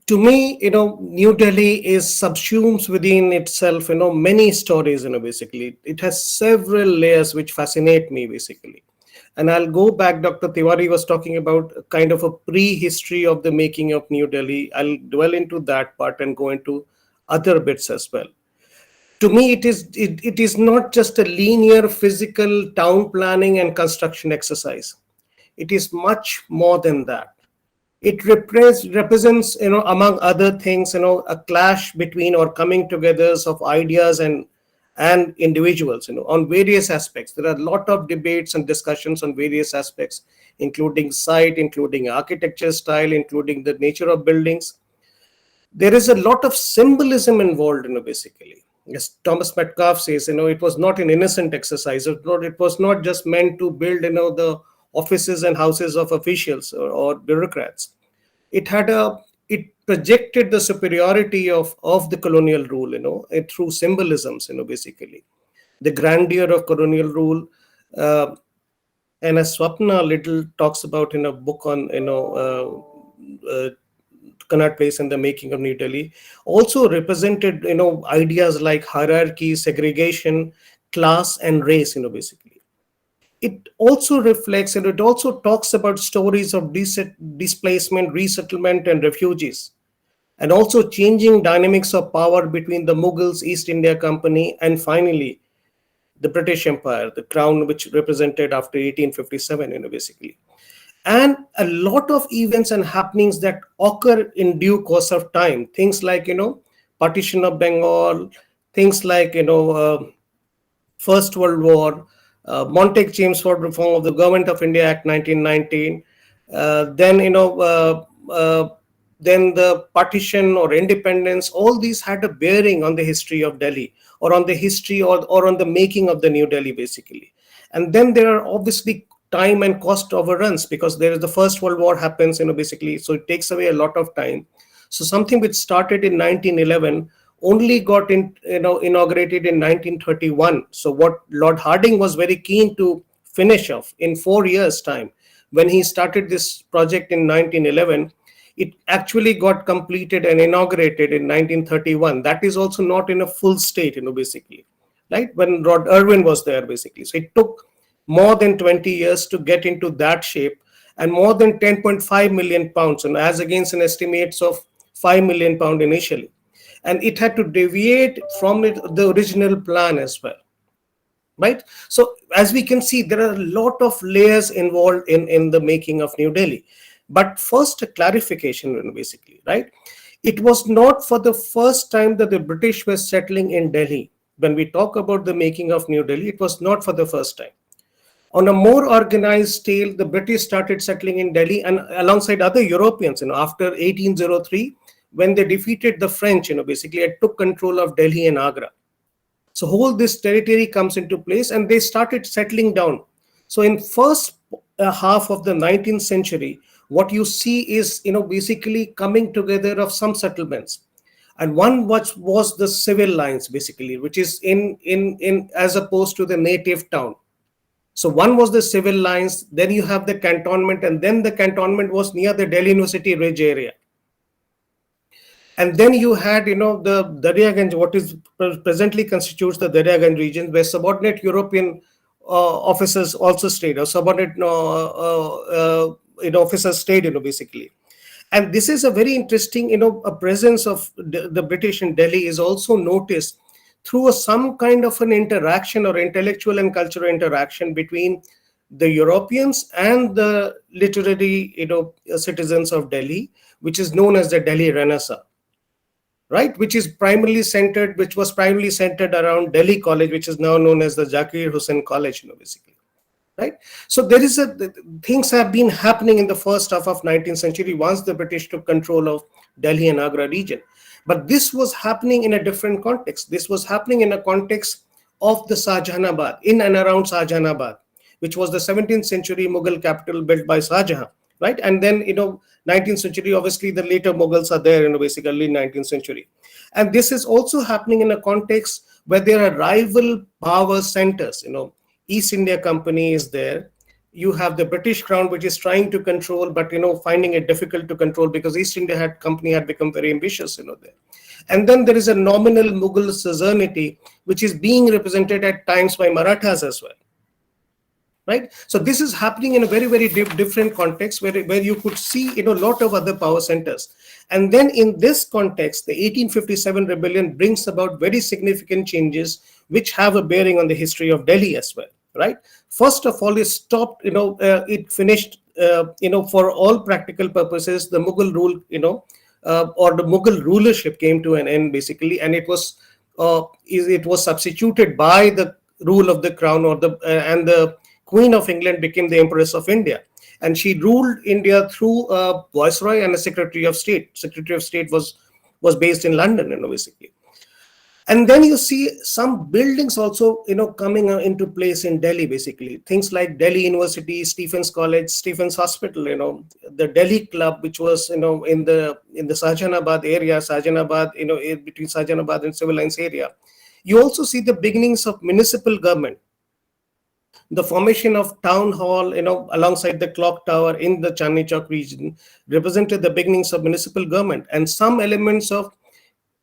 To me, New Delhi is subsumes within itself, many stories, basically. It has several layers which fascinate me, basically. And I'll go back, Dr. Tiwari was talking about kind of a pre-history of the making of New Delhi. I'll dwell into that part and go into other bits as well. To me, it is not just a linear physical town planning and construction exercise. It is much more than that. It represents, among other things, a clash between or coming together of ideas and individuals, on various aspects. There are a lot of debates and discussions on various aspects, including site, including architecture style, including the nature of buildings. There is a lot of symbolism involved, basically. As Thomas Metcalfe says, it was not an innocent exercise. It was not just meant to build, the offices and houses of officials or bureaucrats. It projected the superiority of the colonial rule, through symbolisms, basically. The grandeur of colonial rule. And as Swapna little talks about in a book on, Connaught Place and the making of New Delhi, also represented, ideas like hierarchy, segregation, class, and race, basically. It also reflects and it also talks about stories of displacement, resettlement, and refugees, and also changing dynamics of power between the Mughals, East India Company, and finally the British Empire, the crown which represented after 1857, basically. And a lot of events and happenings that occur in due course of time, things like, partition of Bengal, things like, First World War, Montague Chelmsford reform of the Government of India Act 1919, then, then the partition or independence. All these had a bearing on the history of Delhi, or on the history or on the making of the New Delhi, basically. And then there are obviously time and cost overruns, because there is the First World War happens, basically. So it takes away a lot of time. So something which started in 1911 only got inaugurated in 1931. So what Lord Hardinge was very keen to finish off in 4 years' time, when he started this project in 1911, it actually got completed and inaugurated in 1931. That is also not in a full state, basically, right? When Lord Irwin was there, basically. So it took more than 20 years to get into that shape, and more than 10.5 million pounds, and as against an estimates of 5 million pound initially. And it had to deviate from the original plan as well, right? So as we can see, there are a lot of layers involved in the making of New Delhi. But first, a clarification, basically, right? It was not for the first time that the British were settling in Delhi. When we talk about the making of New Delhi, it was not for the first time. On a more organized scale, the British started settling in Delhi, and alongside other Europeans, after 1803, when they defeated the French, basically, it took control of Delhi and Agra. So whole this territory comes into place, and they started settling down. So in first half of the 19th century, what you see is, basically coming together of some settlements. And one was the civil lines, basically, which is in as opposed to the native town. So one was the civil lines, then you have the cantonment, and then the cantonment was near the Delhi University Ridge area. And then you had, the Daryaganj, what is presently constitutes the Daryaganj region, where subordinate European officers also stayed, or subordinate officers stayed, basically. And this is a very interesting, a presence of the British in Delhi is also noticed through some kind of an interaction or intellectual and cultural interaction between the Europeans and the literary, citizens of Delhi, which is known as the Delhi Renaissance, right? Which was primarily centered around Delhi College, which is now known as the Zakir Hussain College, basically, right? So things have been happening in the first half of 19th century once the British took control of Delhi and Agra region. But this was happening in a different context. This was happening in a context of the Shahjahanabad, in and around Shahjahanabad, which was the 17th century Mughal capital built by Shah Jahan, right? And then, 19th century, obviously the later Mughals are there, basically 19th century. And this is also happening in a context where there are rival power centers, East India Company is there, You have the British Crown, which is trying to control, but finding it difficult to control because East India Company had become very ambitious, there. And then there is a nominal Mughal suzerainty, which is being represented at times by Marathas as well. Right, so this is happening in a very, very different context where you could see a lot of other power centers. And then in this context, the 1857 rebellion brings about very significant changes which have a bearing on the history of Delhi as well. Right, first of all, it stopped, it finished, for all practical purposes, the Mughal rule, or the Mughal rulership came to an end basically, and it was substituted by the rule of the crown, or and the Queen of England became the Empress of India, and she ruled India through a viceroy and a Secretary of State. Secretary of State was based in London, basically. And then you see some buildings also, coming into place in Delhi, basically. Things like Delhi University, Stephens College, Stephens Hospital, the Delhi Club, which was, in the Shahjahanabad area, between Shahjahanabad and Civil Lines area. You also see the beginnings of municipal government. The formation of town hall, alongside the clock tower in the Chandni Chowk region represented the beginnings of municipal government, and some elements of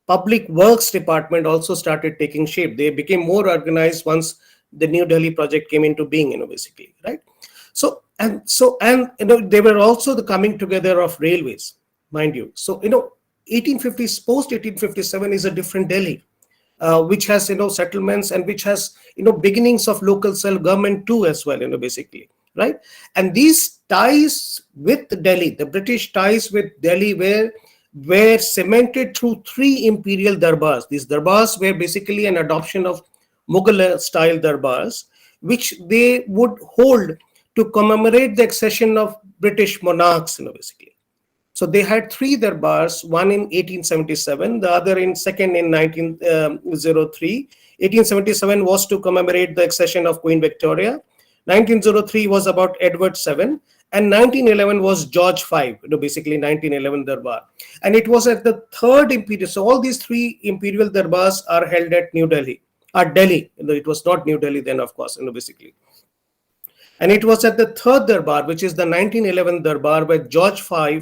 public works department also started taking shape. They became more organized once the New Delhi project came into being, basically, right? So they were also the coming together of railways, mind you. So, 1850s, post 1857 is a different Delhi. Which has settlements, and which has beginnings of local self-government too as well, basically, right? And these ties with Delhi, the British ties with Delhi, were cemented through 3 imperial darbars. These darbars were basically an adoption of Mughal style darbars, which they would hold to commemorate the accession of British monarchs, basically. So they had 3 darbars, one in 1877, the other second in 1903. 1877 was to commemorate the accession of Queen Victoria. 1903 was about Edward VII, and 1911 was George V, basically 1911 darbar. And it was at the 3rd imperial. So all these 3 imperial darbars are held at New Delhi, at Delhi. It was not New Delhi then, of course, basically. And it was at the 3rd darbar, which is the 1911 darbar, where George V,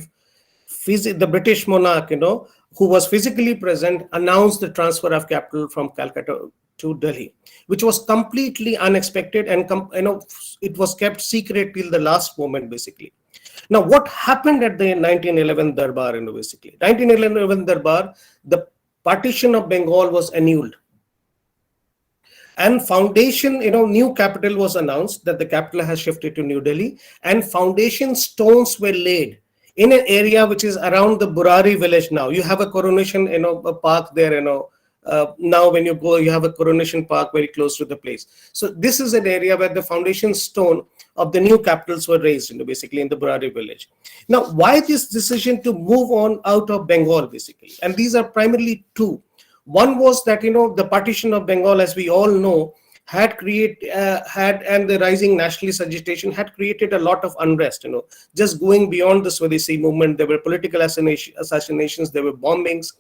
the British monarch, who was physically present, announced the transfer of capital from Calcutta to Delhi, which was completely unexpected, and it was kept secret till the last moment, basically. Now, what happened at the 1911 Darbar, basically? 1911 Darbar, the partition of Bengal was annulled. And foundation, new capital was announced, that the capital has shifted to New Delhi, and foundation stones were laid in an area which is around the Burari village now. You have a coronation, a park there, now when you go, you have a coronation park very close to the place. So this is an area where the foundation stone of the new capitals were raised, basically in the Burari village. Now, why this decision to move on out of Bengal, basically? And these are primarily 2. One was that, the partition of Bengal, as we all know, and the rising nationalist agitation had created a lot of unrest, just going beyond the Swadeshi movement. There were political assassinations, there were bombings.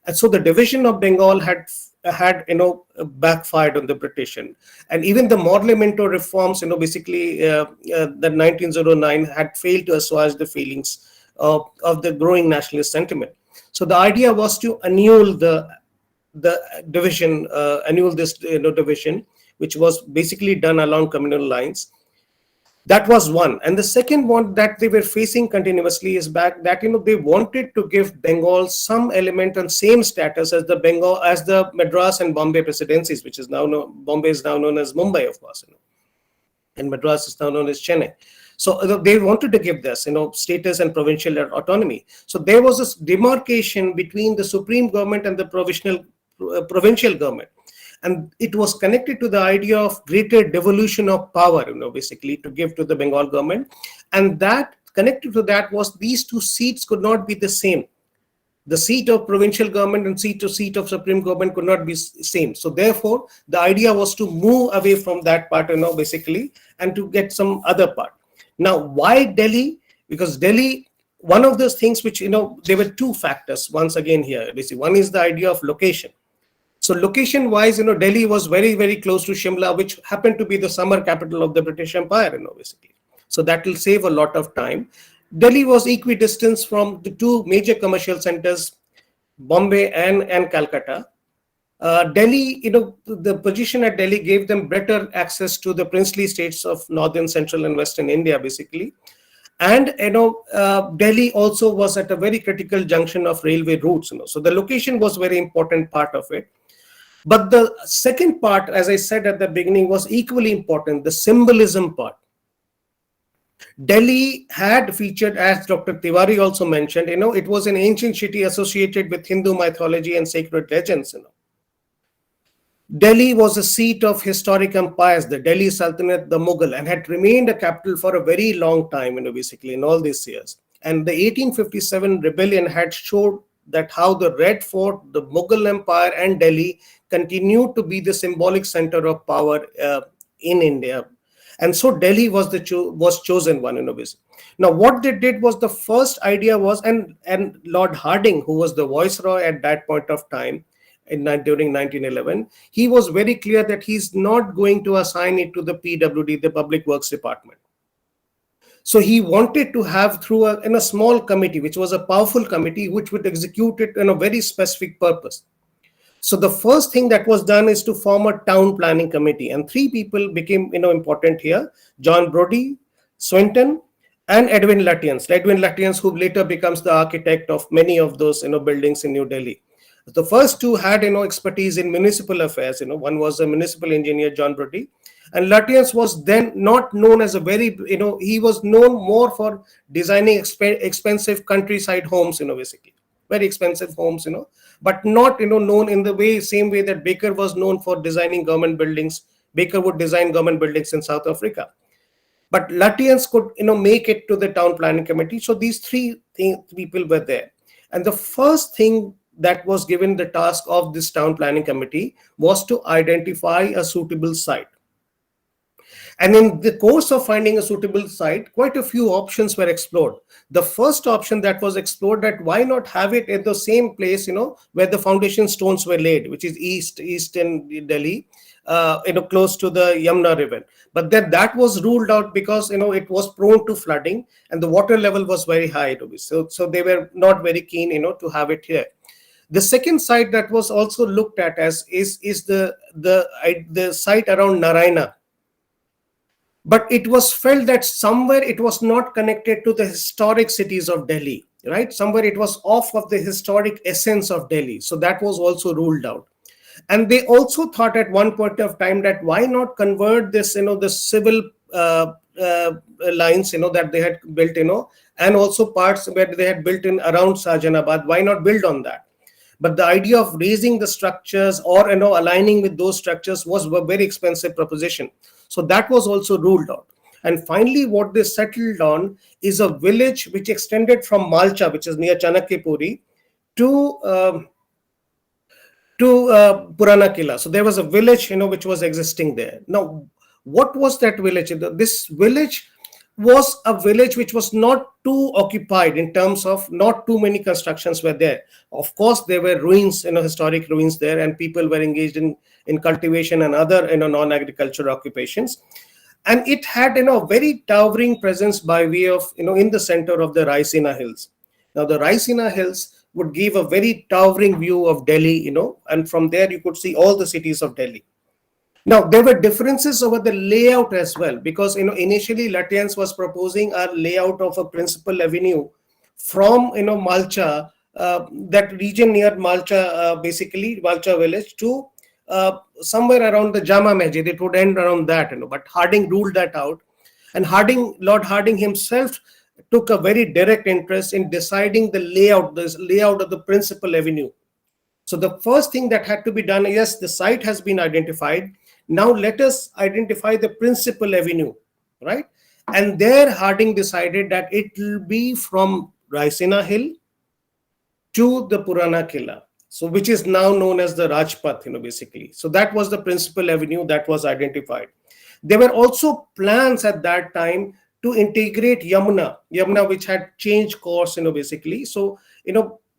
And so the division of Bengal had backfired on the British. And even the Morley-Minto reforms, basically the 1909 had failed to assuage the feelings of the growing nationalist sentiment. So the idea was to annul the division, division, which was basically done along communal lines. That was one. And the second one that they were facing continuously is that they wanted to give Bengal some element and same status as the Madras and Bombay presidencies, which is now Bombay is now known as Mumbai, of course, and Madras is now known as Chennai. So they wanted to give this, status and provincial autonomy. So there was this demarcation between the supreme government and the provincial government. And it was connected to the idea of greater devolution of power, basically to give to the Bengal government. And that connected to that was these 2 seats could not be the same. The seat of provincial government and seat of supreme government could not be same. So therefore, the idea was to move away from that part, basically, and to get some other part. Now, why Delhi? Because Delhi, one of those things which, there were 2 factors once again here. Basically, one is the idea of location. So location-wise, Delhi was very, very close to Shimla, which happened to be the summer capital of the British Empire, basically. So that will save a lot of time. Delhi was equidistant from the two major commercial centers, Bombay and Calcutta. Delhi, the position at Delhi gave them better access to the princely states of northern, central, and western India, basically. And Delhi also was at a very critical junction of railway routes. So the location was very important part of it. But the second part, as I said at the beginning, was equally important, the symbolism part. Delhi had featured, as Dr. Tiwari also mentioned, it was an ancient city associated with Hindu mythology and sacred legends. Delhi was a seat of historic empires, the Delhi Sultanate, the Mughal, and had remained a capital for a very long time, basically in all these years. And the 1857 rebellion had showed that how the Red Fort, the Mughal Empire, and Delhi continued to be the symbolic center of power in India. And so Delhi was was chosen one, basically. Now, what they did was, the first idea was, and Lord Hardinge, who was the viceroy at that point of time, during 1911, he was very clear that he's not going to assign it to the PWD, the Public Works Department. So he wanted to have through a small committee, which was a powerful committee, which would execute it in a very specific purpose. So the first thing that was done is to form a town planning committee, and three people became important here: John Brodie, Swinton, and Edwin Lutyens. Edwin Lutyens, who later becomes the architect of many of those buildings in New Delhi. The first two had expertise in municipal affairs. One was a municipal engineer, John Brodie, and Lutyens was then not known as a very he was known more for designing expensive countryside homes, basically very expensive homes, but not known in the same way that Baker was known for designing government buildings. Baker would design government buildings in South Africa, but Lutyens could make it to the town planning committee. So these three people were there, and the first thing that was given the task of this town planning committee was to identify a suitable site. And in the course of finding a suitable site, quite a few options were explored. The first option that was explored, that why not have it at the same place, where the foundation stones were laid, which is eastern Delhi, close to the Yamuna River. But then that was ruled out because, it was prone to flooding and the water level was very high. So they were not very keen, to have it here. The second site that was also looked at as is the site around Narayana. But it was felt that somewhere it was not connected to the historic cities of Delhi, right? Somewhere it was off of the historic essence of Delhi. So that was also ruled out. And they also thought at one point of time that why not convert this, the civil lines, that they had built, and also parts where they had built in around Shahjahanabad, why not build on that? But the idea of raising the structures or aligning with those structures was a very expensive proposition. So that was also ruled out. And finally, what they settled on is a village which extended from Malcha, which is near Chanakyapuri, to Purana Killa. So there was a village, which was existing there. Now, what was that village? This village was a village which was not too occupied in terms of not too many constructions were there. Of course, there were ruins, historic ruins there, and people were engaged in cultivation and other, non-agricultural occupations. And it had, a very towering presence by way of, in the center of the Raisina Hills. Now, the Raisina Hills would give a very towering view of Delhi, and from there you could see all the cities of Delhi. Now, there were differences over the layout as well, because, initially Lutyens was proposing a layout of a principal avenue from, Malcha, that region near Malcha, basically Malcha village, to somewhere around the Jama Masjid. It would end around that, but Hardinge ruled that out. And Lord Hardinge himself took a very direct interest in deciding the layout of the principal avenue. So the first thing that had to be done, yes, the site has been identified. Now let us identify the principal avenue, right? And there Hardinge decided that it will be from Raisina Hill to the Purana Killa, so which is now known as the Rajpath, basically. So that was the principal avenue that was identified. There were also plans at that time to integrate Yamuna, which had changed course, basically. So,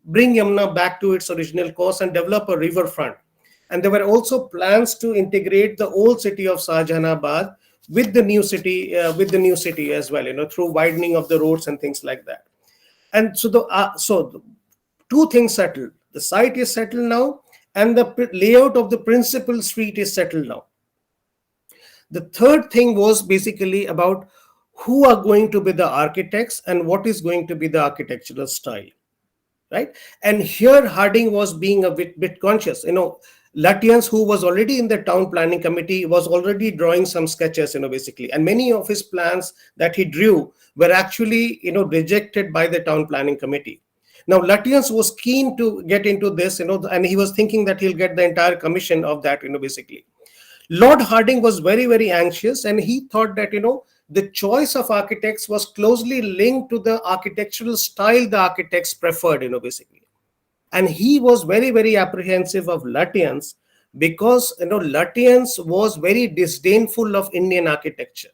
bring Yamuna back to its original course and develop a riverfront. And there were also plans to integrate the old city of Shahjahanabad with the new city, as well, through widening of the roads and things like that. And so the two things settled. The site is settled now, and the layout of the principal street is settled now. The third thing was basically about who are going to be the architects and what is going to be the architectural style, right? And here Harding was being a bit conscious. Lutyens, who was already in the town planning committee, was already drawing some sketches, basically, and many of his plans that he drew were actually, rejected by the town planning committee. Now, Lutyens was keen to get into this, and he was thinking that he'll get the entire commission of that, basically. Lord Harding was very, very anxious, and he thought that, the choice of architects was closely linked to the architectural style the architects preferred, basically. And he was very, very apprehensive of Lutyens because, Lutyens was very disdainful of Indian architecture.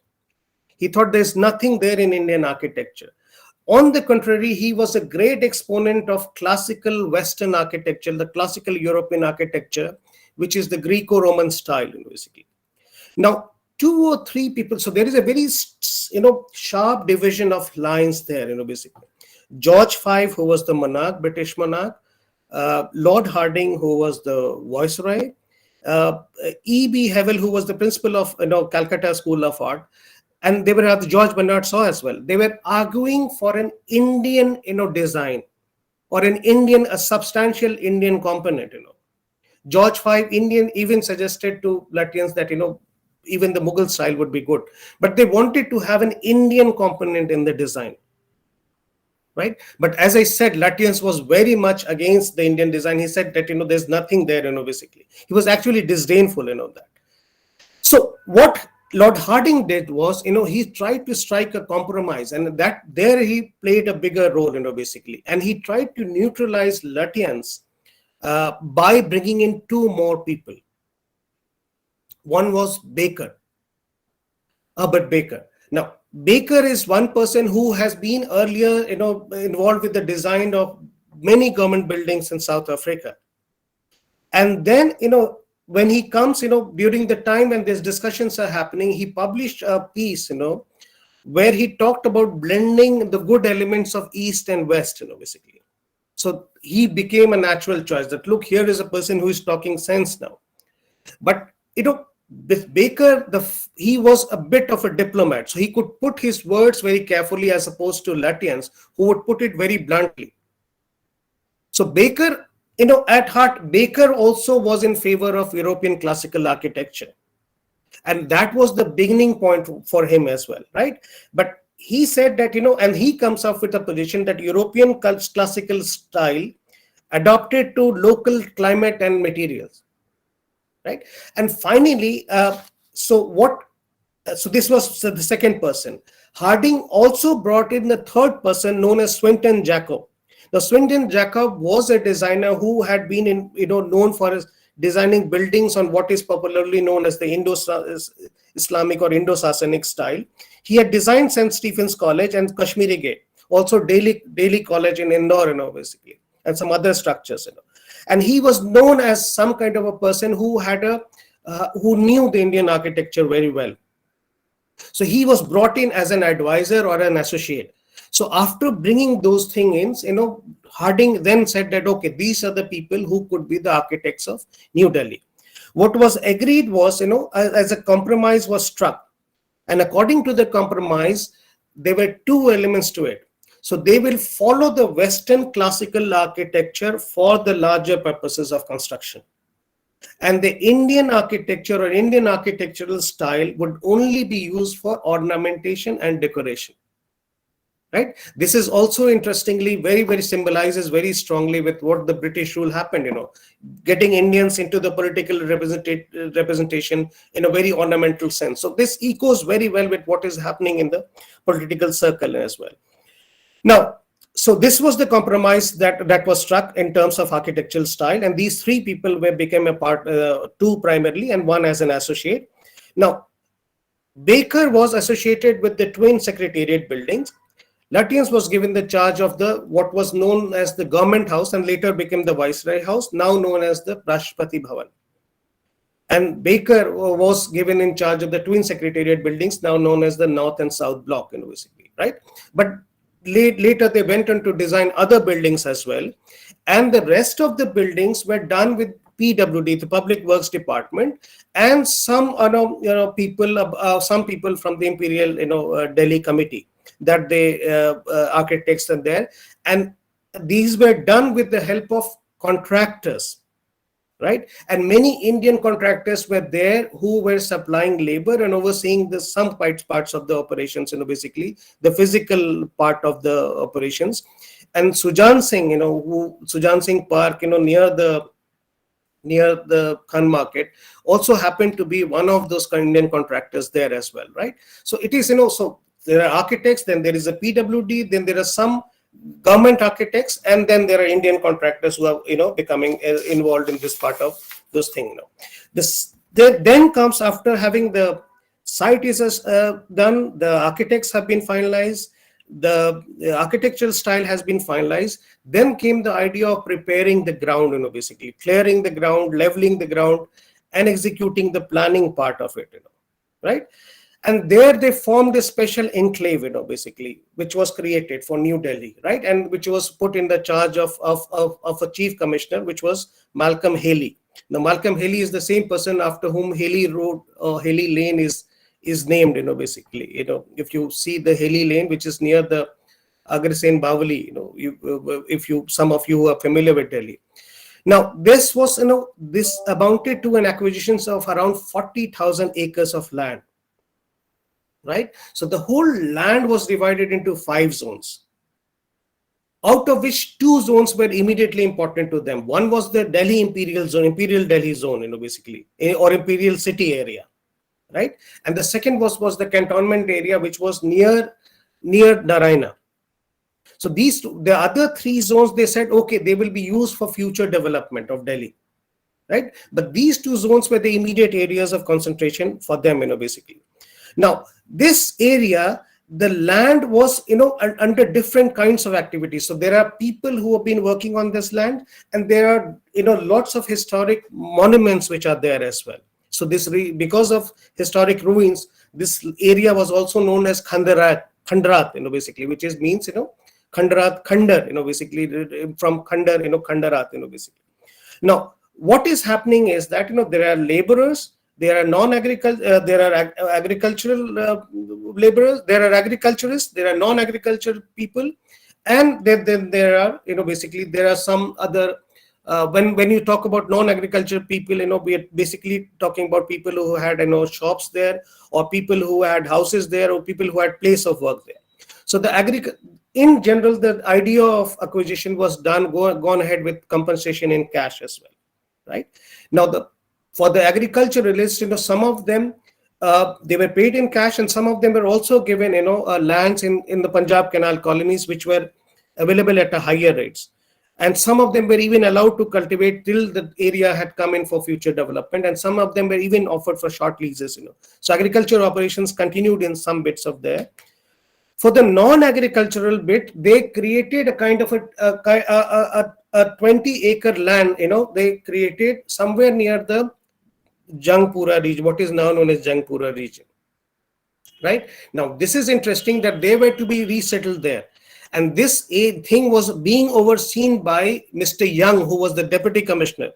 He thought there's nothing there in Indian architecture. On the contrary, he was a great exponent of classical Western architecture, the classical European architecture, which is the Greco-Roman style, basically. Now, two or three people, so there is a very, sharp division of lines there, basically. George V, who was the monarch, British monarch, Lord Harding, who was the viceroy, E.B. Hewell, who was the principal of Calcutta School of Art, and they were George Bernard Shaw as well. They were arguing for an Indian, design, or a substantial Indian component. George V, Indian, even suggested to Lutyens that even the Mughal style would be good, but they wanted to have an Indian component in the design. Right, but as I said, Lutyens was very much against the Indian design. He said that there's nothing there. Basically, he was actually disdainful. That. So what Lord Harding did was, he tried to strike a compromise, and that there he played a bigger role. Basically, and he tried to neutralize Lutyens by bringing in two more people. One was Baker, Herbert Baker. Now, Baker is one person who has been earlier, involved with the design of many government buildings in South Africa. And then, when he comes, during the time when these discussions are happening, he published a piece, where he talked about blending the good elements of East and West, basically. So he became a natural choice that, look, here is a person who is talking sense now. But, with Baker, he was a bit of a diplomat, so he could put his words very carefully as opposed to Lutyens, who would put it very bluntly. So Baker, at heart, Baker also was in favor of European classical architecture, and that was the beginning point for him as well, right? But he said that, and he comes up with a position that European classical style adapted to local climate and materials. Right, and finally, so this was the second person. Harding also brought in the third person known as Swinton Jacob. Now, Swinton Jacob was a designer who had been known for his designing buildings on what is popularly known as the Islamic or Indo-Sasanic style. He had designed St. Stephen's College and Kashmiri Gate, also Delhi College in Indore, basically, and some other structures, And he was known as some kind of a person who had who knew the Indian architecture very well. So he was brought in as an advisor or an associate. So after bringing those things in, Harding then said that, okay, these are the people who could be the architects of New Delhi. What was agreed was, as a compromise was struck. And according to the compromise, there were two elements to it. So they will follow the Western classical architecture for the larger purposes of construction. And the Indian architecture or Indian architectural style would only be used for ornamentation and decoration. Right? This is also interestingly very, very symbolizes very strongly with what the British rule happened, getting Indians into the political representation in a very ornamental sense. So this echoes very well with what is happening in the political circle as well. Now, so this was the compromise that was struck in terms of architectural style, and these three people became a part, two primarily and one as an associate. Now, Baker was associated with the twin secretariat buildings. Lutyens was given the charge of what was known as the Government House and later became the Viceroy House, now known as the Rashtrapati Bhavan. and Baker was given in charge of the twin secretariat buildings, now known as the North and South Block, basically, right? But later they went on to design other buildings as well, and the rest of the buildings were done with PWD, the Public Works Department, and some people, some people from the Imperial Delhi Committee, that they architects are there, and these were done with the help of contractors, right? And many Indian contractors were there who were supplying labor and overseeing some parts of the operations, basically the physical part of the operations. And Sujan Singh, Sujan Singh Park, near the Khan Market, also happened to be one of those Indian contractors there as well, right? So it is, so there are architects, then there is a PWD, then there are some government architects, and then there are Indian contractors who are becoming involved in this part of this thing. This then comes after having the site is done, the architects have been finalized, the architectural style has been finalized. Then came the idea of preparing the ground, basically clearing the ground, leveling the ground, and executing the planning part of it, right? And there they formed a special enclave, basically, which was created for New Delhi, right? And which was put in the charge of a chief commissioner, which was Malcolm Haley. Now, Malcolm Haley is the same person after whom Haley Road or Haley Lane is named, basically. If you see the Haley Lane, which is near the Agrasen Bawali, if some of you are familiar with Delhi. Now, this was, this amounted to an acquisition of around 40,000 acres of land. Right? So the whole land was divided into 5 zones, out of which 2 zones were immediately important to them. One was the Delhi Imperial Zone, Imperial Delhi Zone, basically, or Imperial City area, right? And the second was the cantonment area, which was near Narayana. So the other 3 zones, they said, okay, they will be used for future development of Delhi, right? But these 2 zones were the immediate areas of concentration for them, basically. Now, this area, the land was, under different kinds of activities. So there are people who have been working on this land, and there are, lots of historic monuments which are there as well. So because of historic ruins, this area was also known as Khandarat, basically, which means, Khandarat, Khandar, basically from Khandar, Khandarat, basically. Now, what is happening is that, there are laborers, there are there are agricultural laborers, there are agriculturists, there are non-agricultural people, and then there are, basically there are some other, when you talk about non-agricultural people, we are basically talking about people who had, shops there, or people who had houses there, or people who had place of work there. So in general, the idea of acquisition was gone ahead with compensation in cash as well, right? Now, for the agriculturalists, some of them, they were paid in cash, and some of them were also given, lands in the Punjab Canal colonies, which were available at a higher rates. And some of them were even allowed to cultivate till the area had come in for future development. And some of them were even offered for short leases, So agricultural operations continued in some bits of there. For the non-agricultural bit, they created a kind of a 20-acre land, they created somewhere near the Jangpura region, what is now known as Jangpura region, right? Now, this is interesting that they were to be resettled there. And this thing was being overseen by Mr. Young, who was the deputy commissioner.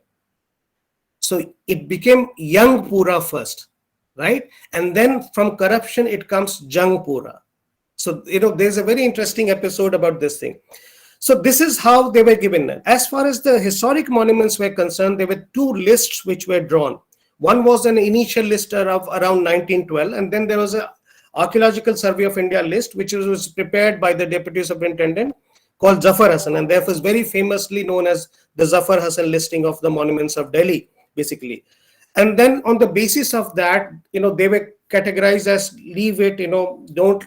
So it became Youngpura first, right? And then from corruption, it comes Jangpura. So, there's a very interesting episode about this thing. So this is how they were given. As far as the historic monuments were concerned, there were 2 lists which were drawn. One was an initial list of around 1912, and then there was an Archaeological Survey of India list, which was prepared by the Deputy Superintendent called Zafar Hasan, and therefore is very famously known as the Zafar Hasan listing of the monuments of Delhi, basically. And then on the basis of that, they were categorized as leave it, don't,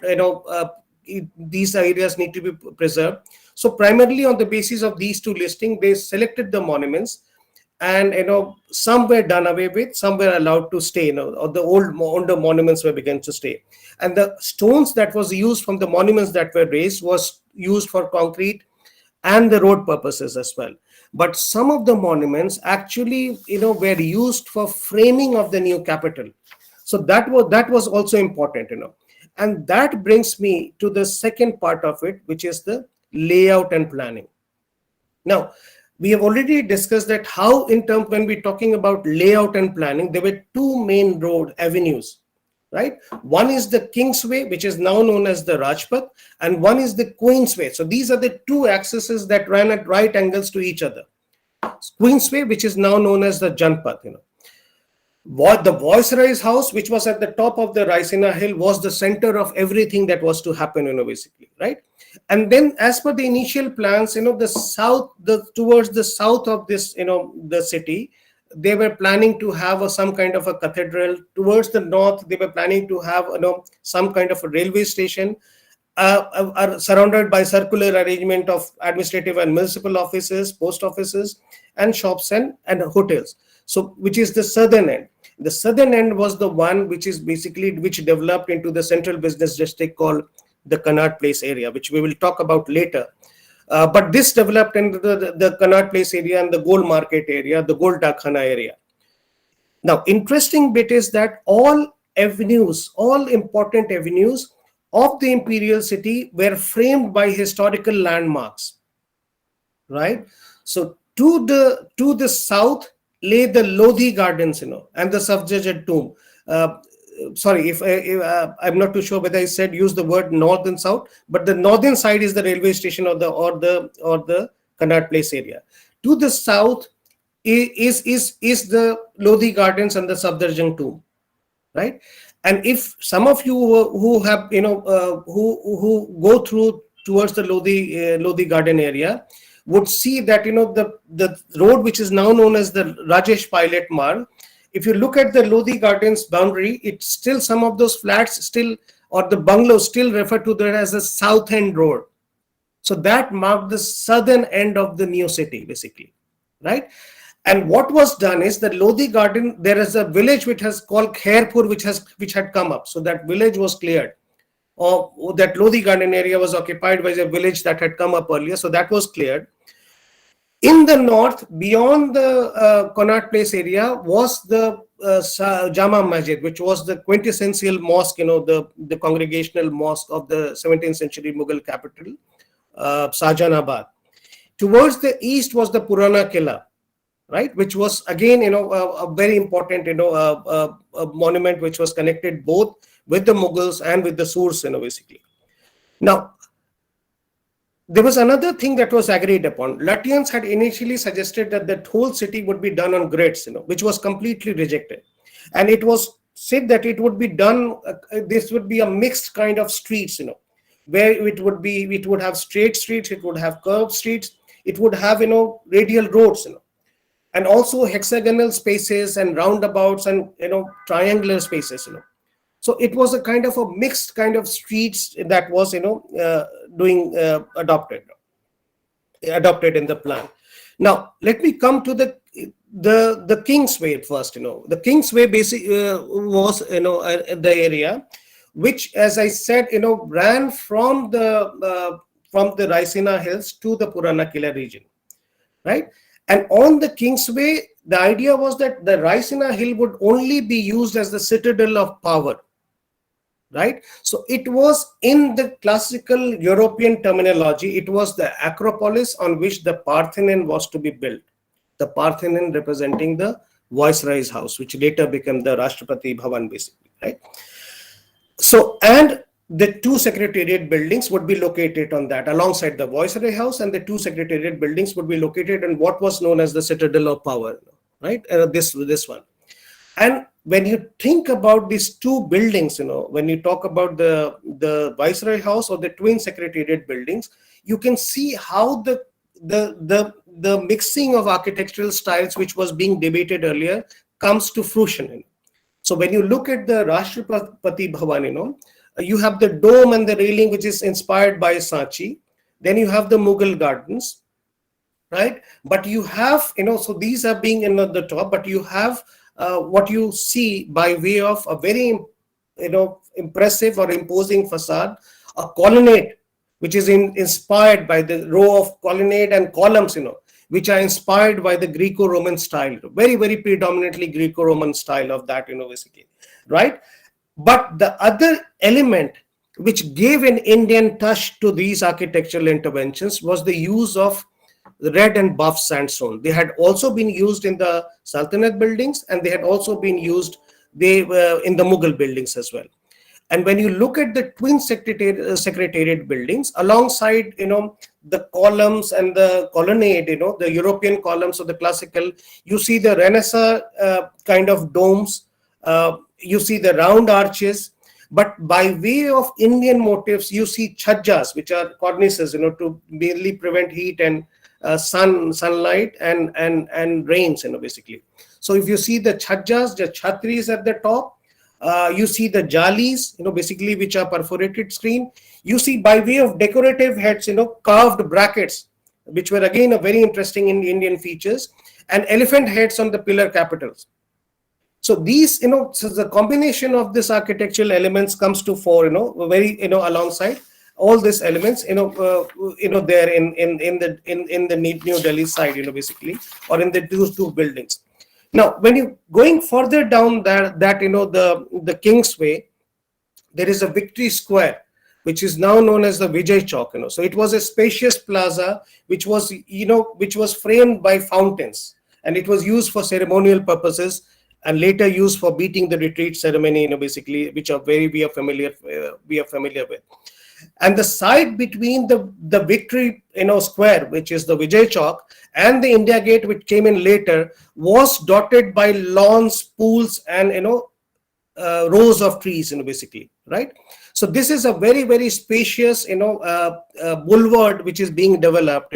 these areas need to be preserved. So primarily on the basis of these 2 listings, they selected the monuments, and some were done away with, some were allowed to stay, or the older monuments were began to stay. And the stones that was used from the monuments that were raised was used for concrete and the road purposes as well. but some of the monuments actually, were used for framing of the new capital. So that was also important. And that brings me to the second part of it, which is the layout and planning. Now, we have already discussed that how, in terms, when we're talking about layout and planning, there were two main road avenues, right? One is the Kingsway, which is now known as the Rajpath, and one is the Queensway. So these are the two axes that ran at right angles to each other. Queensway, which is now known as the Janpath. What the Viceroy's house, which was at the top of the Raisina Hill, was the center of everything that was to happen, basically, right? And then, as per the initial plans, towards the south of this, the city, they were planning to have some kind of a cathedral. Towards the north, they were planning to have, some kind of a railway station, are surrounded by circular arrangement of administrative and municipal offices, post offices, and shops and hotels. So, which is the southern end. The southern end was the one which developed into the central business district called the Connaught Place area, which we will talk about later. But this developed into the Connaught Place area and the Gold Market area, the Gold Dakhana area. Now, interesting bit is that all important avenues of the imperial city were framed by historical landmarks, right? So to the south lay the Lodhi Gardens, and the Safdarjung tomb. Sorry, if I'm not too sure whether I use the word north and south, but the northern side is the railway station or the Connaught Place area. To the south is the Lodhi Gardens and the Safdarjung tomb, right? And if some of you who have who go through towards the Lodhi Garden area would see that the road which is now known as the Rajesh Pilot Marg, if you look at the Lodhi Gardens boundary, it's still some of those flats still, or the bungalows still refer to that as the South End Road. So that marked the southern end of the new city, basically, right? And what was done is that Lodhi Garden, there is a village which has called Khairpur, which had come up. So that village was cleared. Or that Lodhi Garden area was occupied by a village that had come up earlier. So that was cleared. In the north, beyond the Connaught Place area, was the Jama Masjid, which was the quintessential mosque, the congregational mosque of the 17th century Mughal capital, Shahjahanabad. Towards the east was the Purana Killa, right, which was again, a very important, a monument which was connected both with the Mughals and with the Surs, basically. Now, there was another thing that was agreed upon. Lutyens had initially suggested that the whole city would be done on grids, which was completely rejected. And it was said that it would be done, this would be a mixed kind of streets, where it would have straight streets, it would have curved streets, it would have, radial roads, and also hexagonal spaces and roundabouts and, triangular spaces, So it was a kind of a mixed kind of streets that was, adopted in the plan. Now, let me come to the Kingsway first. The Kingsway was, the area which, as I said, ran from the Raisina Hills to the Purana Killa region, right? And on the Kingsway, the idea was that the Raisina Hill would only be used as the citadel of power, right? So it was, in the classical European terminology, it was the acropolis on which the Parthenon was to be built. The Parthenon representing the Viceroy's house, which later became the Rashtrapati Bhavan, basically, right? So, and the two secretariat buildings would be located on that, alongside the Viceroy house, and the two secretariat buildings would be located in what was known as the citadel of power, right? This one. And when you think about these two buildings, when you talk about the Viceroy house or the twin secretariat buildings, you can see how the mixing of architectural styles, which was being debated earlier, comes to fruition. So when you look at the Rashtrapati Bhavan, you have the dome and the railing, which is inspired by Sanchi. Then you have the Mughal gardens, right? But you have, so these are being in the top, but you have what you see by way of a very, impressive or imposing facade, a colonnade, which is inspired by the row of colonnade and columns, which are inspired by the Greco-Roman style, very, very predominantly Greco-Roman style of that, basically, right? But the other element which gave an Indian touch to these architectural interventions was the use of the red and buff sandstone. They had also been used in the Sultanate buildings, and they had also been used in the Mughal buildings as well. And when you look at the twin secretariat buildings, alongside, the columns and the colonnade, the European columns of the classical, you see the Renaissance kind of domes, you see the round arches, but by way of Indian motifs, you see chhajjas, which are cornices, to mainly prevent heat and sunlight and rains, basically. So if you see the chhajjas, the chhatris at the top, you see the jalis, basically, which are perforated screen. You see, by way of decorative heads, carved brackets, which were again a very interesting Indian features, and elephant heads on the pillar capitals. So these, so the combination of this architectural elements comes to fore, very, alongside all these elements, there in the New Delhi side, basically, or in those two buildings. Now, when you going further down that the Kingsway, there is a Victory Square, which is now known as the Vijay Chowk. So it was a spacious plaza which was framed by fountains, and it was used for ceremonial purposes, and later used for beating the retreat ceremony, basically, which we are familiar with. And the side between the Victory Square, which is the Vijay Chowk, and the India Gate, which came in later, was dotted by lawns, pools, and rows of trees, basically, right? So this is a very, very spacious boulevard which is being developed,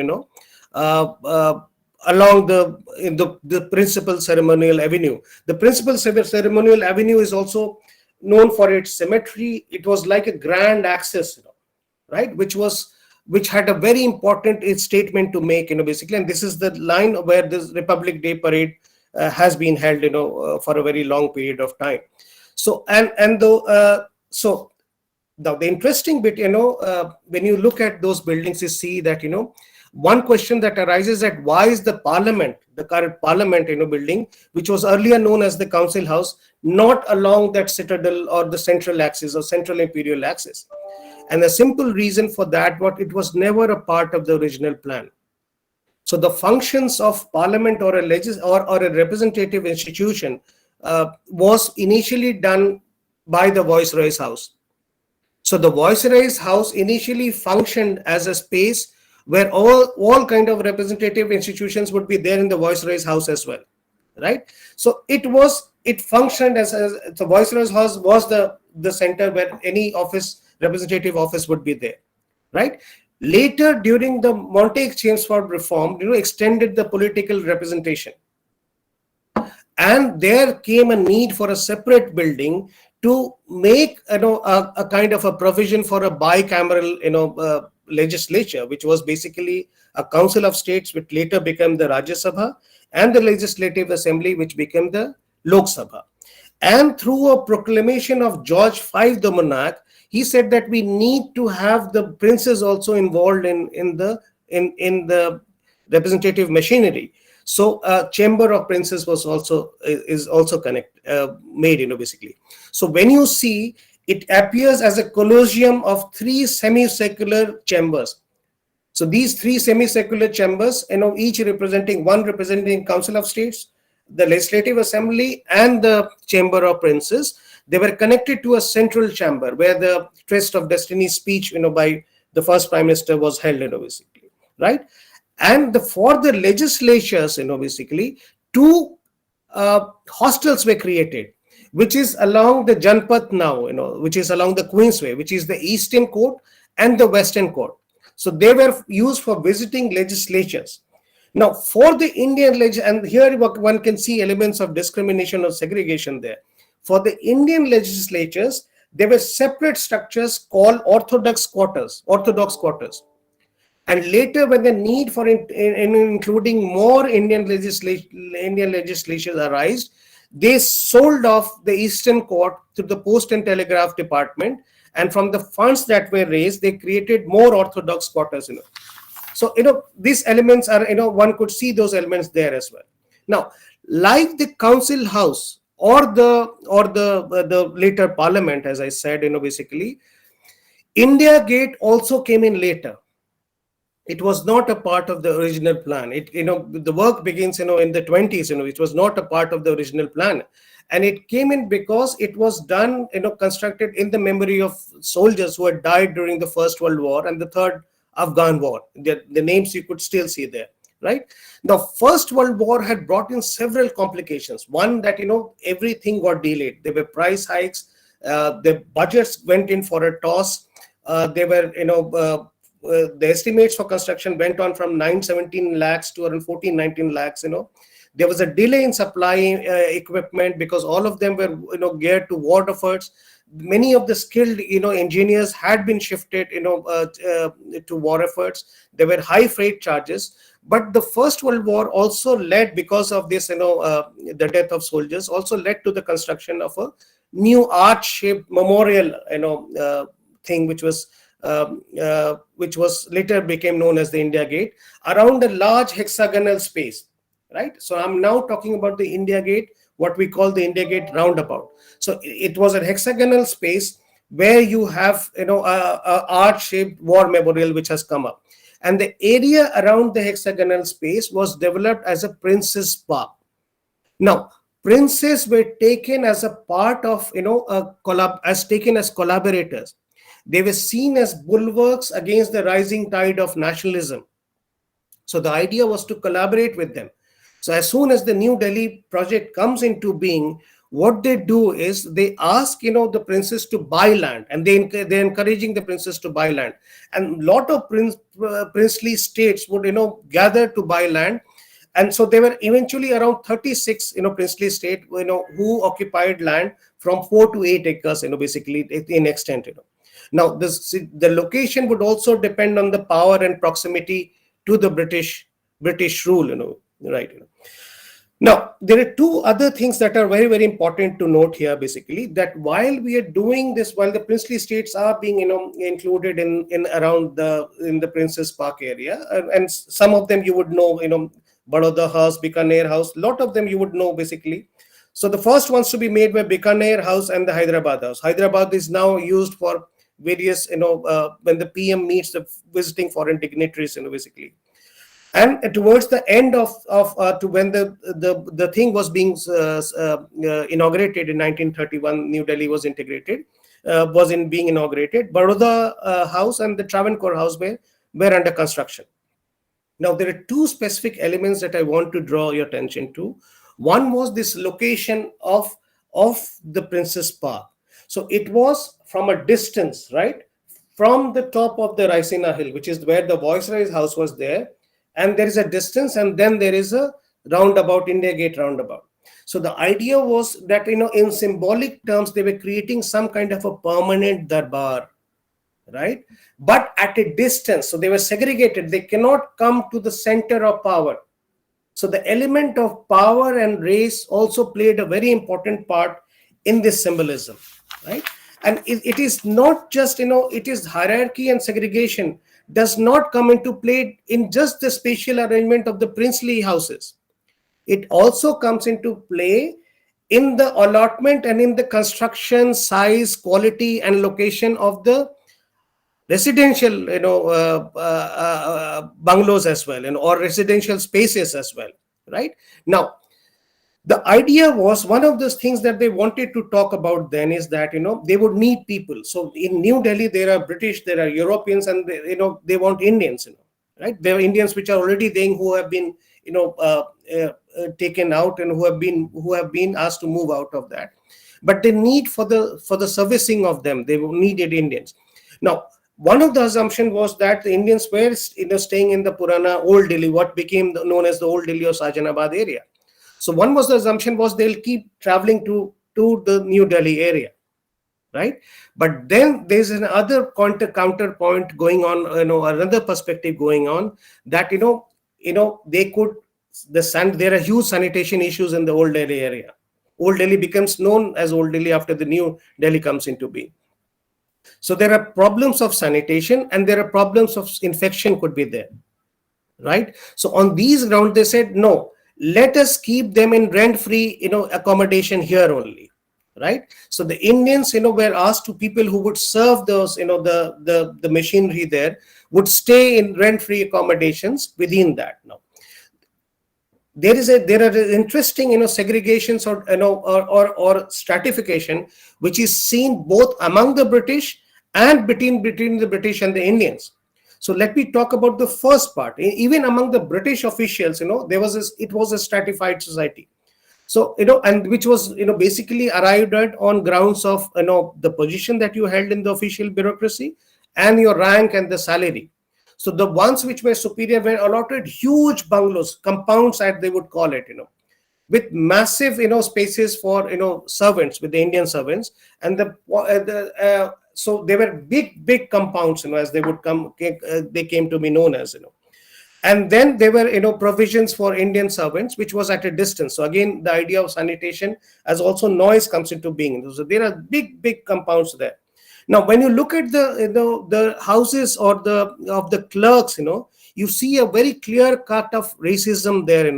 along the principal ceremonial avenue. The principal ceremonial avenue is also known for its symmetry. It was like a grand axis, right, which had a very important statement to make, basically. And this is the line where this Republic Day parade has been held, for a very long period of time. So so now the interesting bit, when you look at those buildings, you see that, one question that arises at why is the Parliament, the current Parliament, building, which was earlier known as the Council House, not along that citadel or the central axis or central imperial axis? And the simple reason for that, it was never a part of the original plan. So the functions of Parliament or a representative institution was initially done by the Viceroy's House. So the Viceroy's House initially functioned as a space where all kind of representative institutions would be there in the Viceroy's House as well, right? So it functioned as the Viceroy's House was the center where any representative office would be there, right? Later, during the Montague-Chelmsford reform, extended the political representation, and there came a need for a separate building to make a kind of a provision for a bicameral legislature, which was basically a council of states, which later became the Rajya Sabha, and the Legislative Assembly, which became the Lok Sabha. And through a proclamation of George V, the monarch, he said that we need to have the princes also involved in the representative machinery. So Chamber of Princes is also made, basically. So when you see, it appears as a colosseum of three semicircular chambers. So these three semicircular chambers, each representing Council of States, the Legislative Assembly, and the Chamber of Princes. They were connected to a central chamber where the Tryst of Destiny speech, by the first Prime Minister was held, basically, right? And for the legislatures, basically, two hostels were created, which is along the Janpath now, which is along the Queensway, which is the Eastern Court and the Western Court. So they were used for visiting legislatures. Now, for the Indian and here one can see elements of discrimination or segregation there. For the Indian legislatures, there were separate structures called orthodox quarters. And later, when the need for including more Indian legislatures arose, they sold off the Eastern Court to the Post and Telegraph Department, and from the funds that were raised, they created more orthodox quarters. So these elements are, one could see those elements there as well. Now, like the council house or the later parliament, as I said, basically India Gate also came in later. It was not a part of the original plan. It, the work begins, in the 20s. It was not a part of the original plan, and it came in because it was done, constructed in the memory of soldiers who had died during the First World War and the Third Afghan War. The names you could still see there, right? The First World War had brought in several complications. One, that everything got delayed. There were price hikes. The budgets went in for a toss. They were, the estimates for construction went on from 917 lakhs to around 1419 lakhs. There was a delay in supplying equipment because all of them were, geared to war efforts. Many of the skilled, engineers had been shifted, to war efforts. There were high freight charges. But the First World War also led, because of this, the death of soldiers, also led to the construction of a new arch-shaped memorial, thing, which was later became known as the India Gate, around a large hexagonal space, right? So I'm now talking about the India Gate, what we call the India Gate roundabout. So it was a hexagonal space where you have, a arch-shaped war memorial which has come up. And the area around the hexagonal space was developed as a Prince's Park. Now, princes were taken as a part of, taken as collaborators. They were seen as bulwarks against the rising tide of nationalism. So the idea was to collaborate with them. So as soon as the New Delhi project comes into being, what they do is they ask, the princes to buy land, and they're encouraging the princes to buy land. And a lot of princely states would, gather to buy land. And so there were eventually around 36, princely state, who occupied land from 4 to 8 acres, basically in extent, Now, the location would also depend on the power and proximity to the British rule, right? Now, there are two other things that are very, very important to note here, basically, that while we are doing this, while the princely states are being, included in around in the Prince's Park area, and some of them you would know, Baroda House, Bikaner House, lot of them you would know, basically. So the first ones to be made were Bikaner House and the Hyderabad House. Hyderabad is now used for various, when the PM meets the visiting foreign dignitaries, basically. And towards the end of to when the thing was being inaugurated in 1931, New Delhi was being inaugurated. Baroda House and the Travancore House were under construction. Now, there are two specific elements that I want to draw your attention to. One was this location of the Prince's Park. So it was from a distance, right, from the top of the Raisina Hill, which is where the Viceroy's house was there. And there is a distance, and then there is a roundabout, India Gate roundabout. So the idea was that, in symbolic terms, they were creating some kind of a permanent darbar, right? But at a distance. So they were segregated. They cannot come to the center of power. So the element of power and race also played a very important part in this symbolism, right? And it is not just, it is hierarchy and segregation does not come into play in just the spatial arrangement of the princely houses. It also comes into play in the allotment and in the construction, size, quality, and location of the residential, bungalows as well, or residential spaces as well, right? Now, the idea was, one of those things that they wanted to talk about then is that, they would need people. So in New Delhi, there are British, there are Europeans, and they want Indians, right? There are Indians which are already there, who have been, taken out, and who have been asked to move out of that. But the need for the servicing of them, they needed Indians. Now, one of the assumption was that the Indians were, staying in the Purana Old Delhi, what became known as the Old Delhi or Sajanabad area. So one was the assumption was they'll keep traveling to the New Delhi area, right? But then there's another counterpoint going on, another perspective going on, that they could there are huge sanitation issues in the Old Delhi area. Old Delhi becomes known as Old Delhi after the New Delhi comes into being. So there are problems of sanitation, and there are problems of infection could be there, right? So on these grounds, they said, no, let us keep them in rent-free, accommodation here only, right? So the Indians, were asked to people who would serve those, the machinery there would stay in rent-free accommodations within that. Now, there are interesting, segregations or, or stratification, which is seen both among the British and between the British and the Indians. So let me talk about the first part. Even among the British officials, it was a stratified society. So, and which was, basically arrived at on grounds of, the position that you held in the official bureaucracy and your rank and the salary. So the ones which were superior were allotted huge bungalows, compounds as they would call it, with massive, spaces for, servants, with the Indian servants. And so they were big compounds, as they would they came to be known as, and then there were, provisions for Indian servants, which was at a distance. So again, the idea of sanitation as also noise comes into being. So there are big compounds there. Now, when you look at the houses or the clerks, you see a very clear cut of racism there.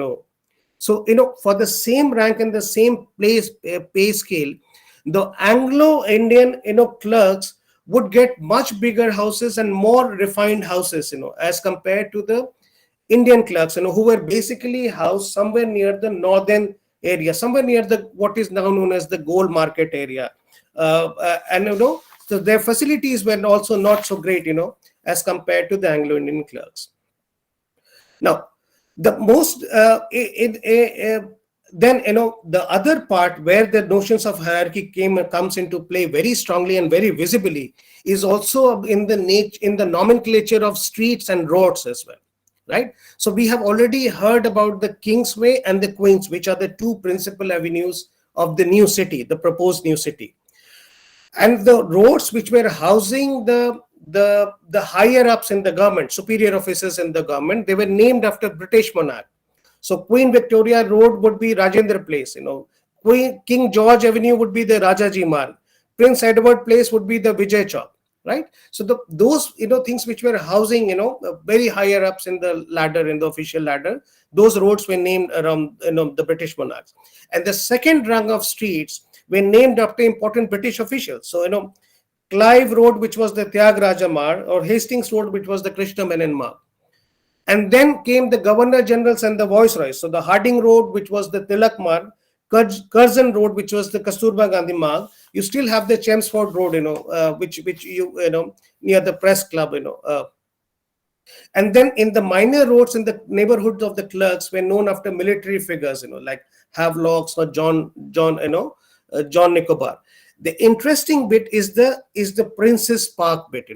So, for the same rank and the same pay scale, the Anglo-Indian, clerks would get much bigger houses and more refined houses, as compared to the Indian clerks, who were basically housed somewhere near the northern area, somewhere near the what is now known as the gold market area, and so their facilities were also not so great, as compared to the Anglo-Indian clerks. Now, the most then the other part where the notions of hierarchy comes into play very strongly and very visibly is also in the nomenclature of streets and roads as well. Right. So we have already heard about the Kingsway and the Queens, which are the two principal avenues of the new city, the proposed new city. And the roads which were housing the higher ups in the government, superior officers in the government, they were named after British monarch. So Queen Victoria Road would be Rajendra Place, King George Avenue would be the Rajaji Marg, Prince Edward Place would be the Vijay Chowk. Right. So those, things which were housing, very higher ups in the ladder, in the official ladder, those roads were named around, the British monarchs. And the second rung of streets were named after important British officials. So, Clive Road, which was the Tyagaraja Marg, or Hastings Road, which was the Krishna Menon Marg. And then came the Governor Generals and the Viceroys. So the Harding Road, which was the Tilak Marg, Curzon Road, which was the Kasturba Gandhi Marg. You still have the Chelmsford Road, which near the Press Club, and then in the minor roads in the neighborhoods of the clerks were known after military figures, like Havelocks or John Nicobar. The interesting bit is the Prince's Park bit,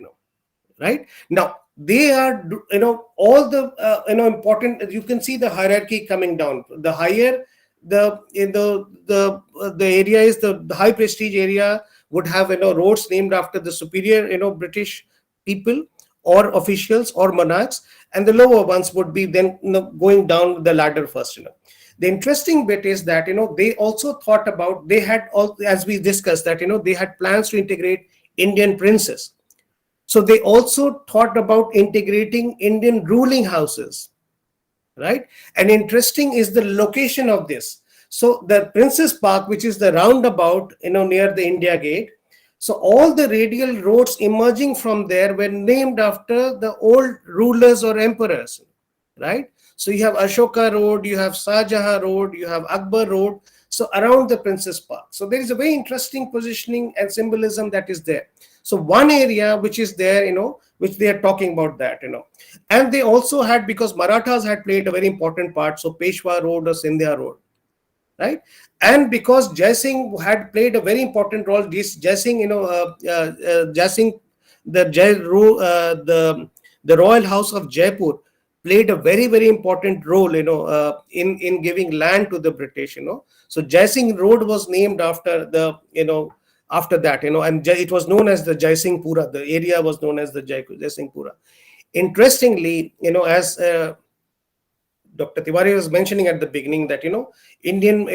right? Now they are, all the important. You can see the hierarchy coming down. The higher the area is, the high prestige area would have roads named after the superior British people or officials or monarchs, and the lower ones would be then going down the ladder first. The interesting bit is that they also thought about, they had all, as we discussed, that they had plans to integrate Indian princes. So they also thought about integrating Indian ruling houses. Right. And interesting is the location of this. So the Prince's Park, which is the roundabout, near the India Gate. So all the radial roads emerging from there were named after the old rulers or emperors. Right. So you have Ashoka Road, you have Shah Jahan Road, you have Akbar Road. So around the Prince's Park. So there is a very interesting positioning and symbolism that is there. So one area which is there, which they are talking about that, and they also had, because Marathas had played a very important part, so Peshwa Road or Sindhya Road, right? And because Jai Singh had played a very important role, Jai Singh, Jai Singh, the Royal House of Jaipur played a very important role, in giving land to the British, So Jai Singh Road was named after after that, and it was known as the Jai Singh Pura. The area was known as the Jai Singh Pura. Interestingly, as Dr. Tiwari was mentioning at the beginning, that Indian,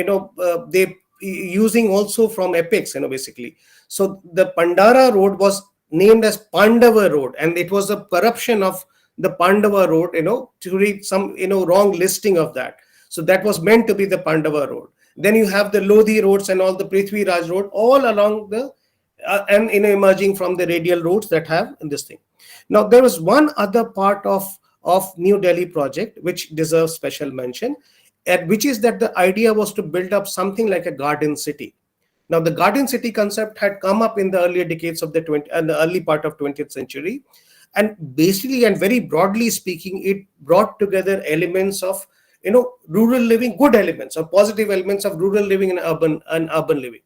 they using also from epics, basically. So the Pandara Road was named as Pandava Road, and it was a corruption of the Pandava Road, to read some, wrong listing of that. So that was meant to be the Pandava Road. Then you have the Lodhi roads and all the Prithvi Raj Road, all along the, and emerging from the radial roads that have in this thing. Now, there was one other part of New Delhi project which deserves special mention, and which is that the idea was to build up something like a garden city. Now, the garden city concept had come up in the earlier decades of the the early part of 20th century, and basically and very broadly speaking, it brought together elements of rural living, good elements or positive elements of rural living and urban living.